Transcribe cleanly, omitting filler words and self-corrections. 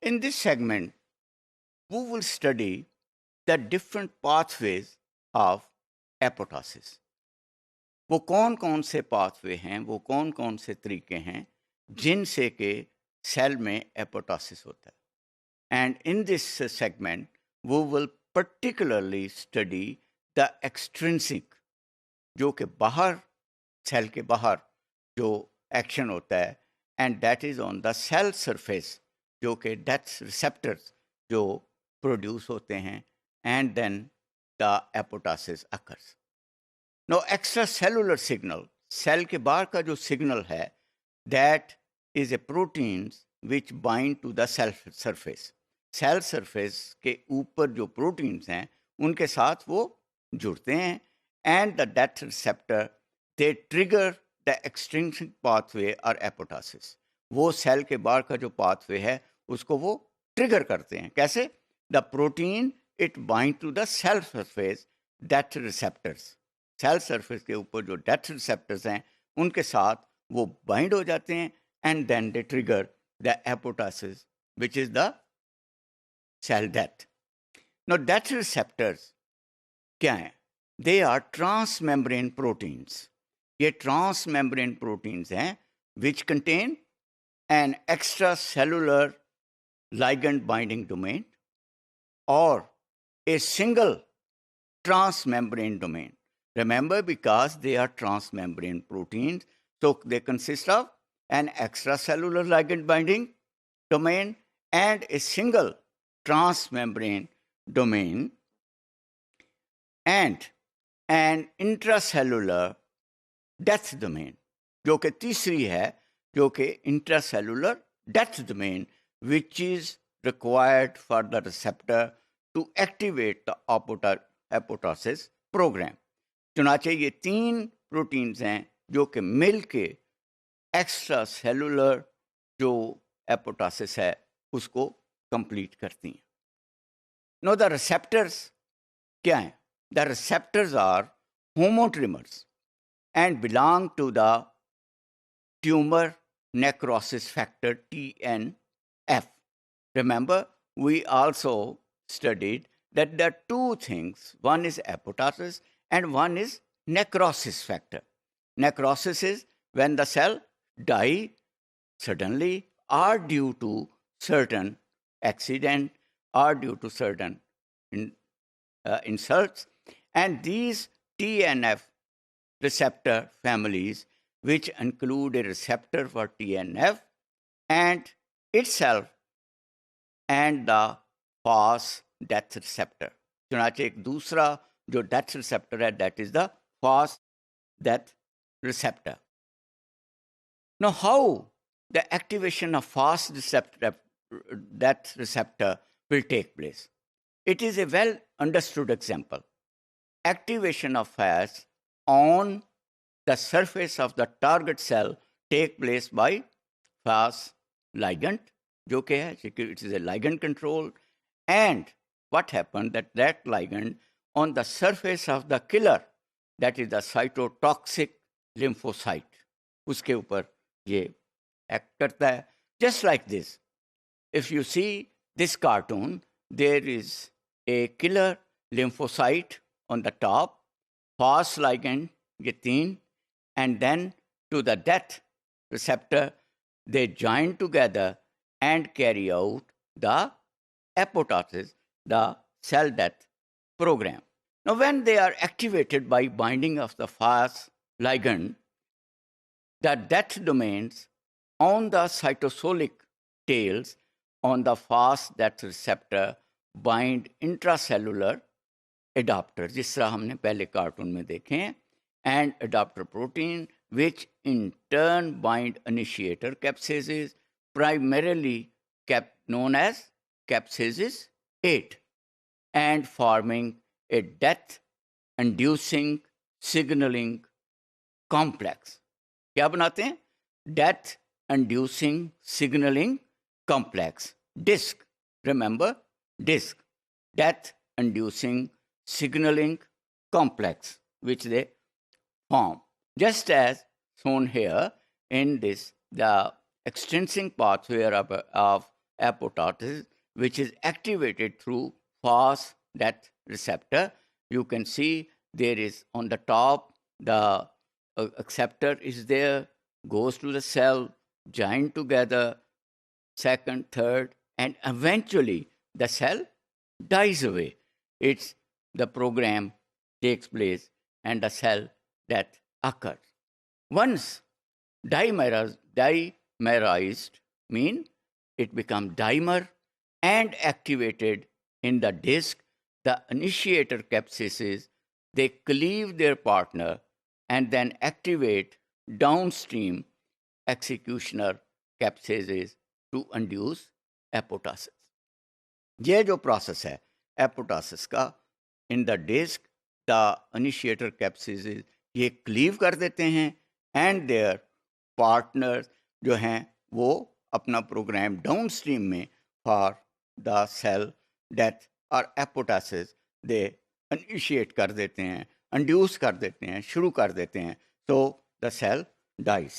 In this segment, we will study the different pathways of apoptosis. वो कौन कौन से पाथवे हैं, वो कौन कौन से तरीके हैं जिनसे के सेल में एपोटोसिस होता है. एंड इन दिस सेगमेंट वो will particularly study the extrinsic, जो कि बाहर, सेल के बाहर जो एक्शन होता है, and that is on the cell surface, जो कि डेथ रिसेप्टर्स जो प्रोड्यूस होते हैं, and then the apoptosis occurs. No extra cellular signal, cell के बाहर का जो सिग्नल है, that is a proteins which bind to the cell surface. Cell surface के ऊपर जो प्रोटीन्स हैं उनके साथ वो जुड़ते हैं, and the death receptor they trigger the extrinsic pathway और एपोटोसिस. वो सेल के बाहर का जो पाथवे है उसको वो ट्रिगर करते हैं. कैसे? The protein it bind to the cell surface death receptors. Cell surface के ऊपर जो डेथ रिसेप्टर्स हैं उनके साथ वो बाइंड हो जाते हैं, and then they trigger the apoptosis which is the cell death. No death receptors क्या हैं? They are transmembrane proteins. ये ट्रांस मेम्ब्रेन प्रोटीन्स हैं which contain an extra cellular ligand binding domain or a single transmembrane domain. Remember, because they are transmembrane proteins, so they consist of an extracellular ligand binding domain and a single transmembrane domain and an intracellular death domain, जो कि तीसरी है, जो कि intracellular death domain, which is required for the receptor to activate the apoptosis program. चुनाचे ये तीन proteins हैं जो कि मिल के एक्स्ट्रा सेलुलर जो एपोटोसिस है उसको कंप्लीट करती हैं. नो द रिसेप्टर्स क्या हैं? The receptors are homotrimers and belong to the tumour necrosis factor TNF. Remember, we also studied that there are two things. One is apoptosis and one is necrosis factor. Necrosis is when the cell die suddenly or due to certain accident or due to certain insults. And these TNF receptor families, which include a receptor for TNF and itself and the FAS death receptor. चुनाचे एक दूसरा जो death receptor है, that is the FAS death receptor. Now, how the activation of FAS death receptor will take place? It is a well understood example. Activation of FAS on the surface of the target cell take place by FAS ligand, जो कि है, it is a ligand control, and what happened that ligand on the surface of the killer, that is the cytotoxic lymphocyte, उसके ऊपर ये act करता है. Just like this, if you see this cartoon, there is a killer lymphocyte on the top, FAS ligand, ये तीन, and then to the death receptor, they join together and carry out the apoptosis, the cell death program. Now, when they are activated by binding of the FAS ligand, the death domains on the cytosolic tails on the FAS death receptor bind intracellular adapters, जिस तरह हमने पहले cartoon में देखे हैं, and adapter protein, which in turn bind initiator capsases, primarily known as capsases 8, and forming a death-inducing signaling complex. क्या बनाते हैं? Death-inducing signaling complex. DISC. Remember? DISC. Death-inducing signaling complex, which they form. Just as shown here in this, the extrinsic pathway of apoptosis, which is activated through fast death receptor. You can see there is on the top the acceptor is there, goes to the cell, join together, second, third, and eventually the cell dies away. It's the program takes place and the cell death occurs. Once dimerized mean it becomes dimer and activated in the disk, the initiator capsids, they cleave their partner and then activate downstream executioner capsids to induce apoptosis. ये जो process है apoptosis का in the DISC the initiator caspase ये cleave कर देते हैं and there partners जो हैं वो अपना प्रोग्राम डाउन स्ट्रीम में फॉर द सेल डेथ और एपोटोसिस दे इनिशिएट कर देते हैं, इंड्यूस कर देते हैं, शुरू कर देते हैं, सो द सेल डाइज.